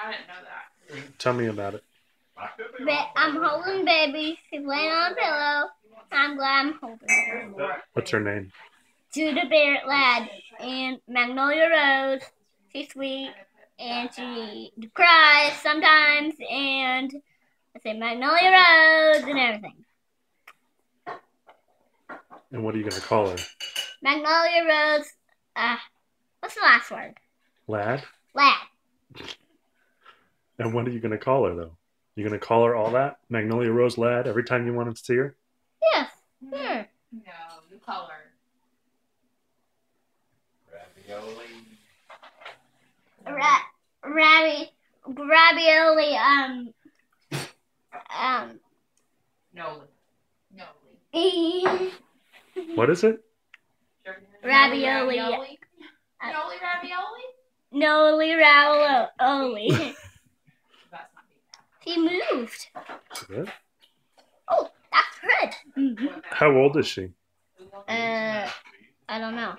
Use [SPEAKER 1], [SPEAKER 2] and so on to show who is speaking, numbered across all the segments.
[SPEAKER 1] I didn't know that.
[SPEAKER 2] Tell me about it.
[SPEAKER 3] I'm holding baby. She's laying on a pillow. I'm glad I'm holding her.
[SPEAKER 2] What's her name?
[SPEAKER 3] Judah Barrett Ladd and Magnolia Rose. She's sweet and she cries sometimes and I say Magnolia Rose and everything.
[SPEAKER 2] And what are you going to call her?
[SPEAKER 3] Magnolia Rose. What's the last word?
[SPEAKER 2] Lad?
[SPEAKER 3] Ladd.
[SPEAKER 2] And what are you going to call her, though? You going to call her all that? Magnolia Rose Ladd every time you want to see her?
[SPEAKER 3] Yes. Sure.
[SPEAKER 1] No, you call her
[SPEAKER 3] Ravioli.
[SPEAKER 1] Noli.
[SPEAKER 2] What is it?
[SPEAKER 3] Ravioli.
[SPEAKER 1] Noli ravioli?
[SPEAKER 3] Noli ravioli.
[SPEAKER 1] That's not being bad.
[SPEAKER 3] He moved.
[SPEAKER 2] Good.
[SPEAKER 3] Oh, that's Fred.
[SPEAKER 2] How old is she?
[SPEAKER 3] I don't know.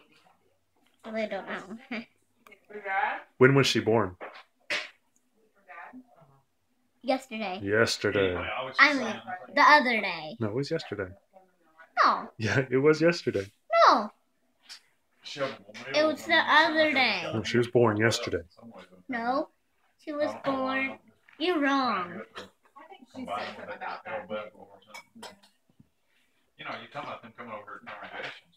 [SPEAKER 3] I really don't know.
[SPEAKER 2] When was she born?
[SPEAKER 3] Yesterday.
[SPEAKER 2] Yesterday.
[SPEAKER 3] I mean, the other day.
[SPEAKER 2] No, it was yesterday.
[SPEAKER 3] No.
[SPEAKER 2] Yeah, it was yesterday.
[SPEAKER 3] No. It was the other day.
[SPEAKER 2] No, she was born yesterday.
[SPEAKER 3] No. She was born. You're wrong.
[SPEAKER 1] I think she said something about that.
[SPEAKER 4] You know, you come up and come over at congregation.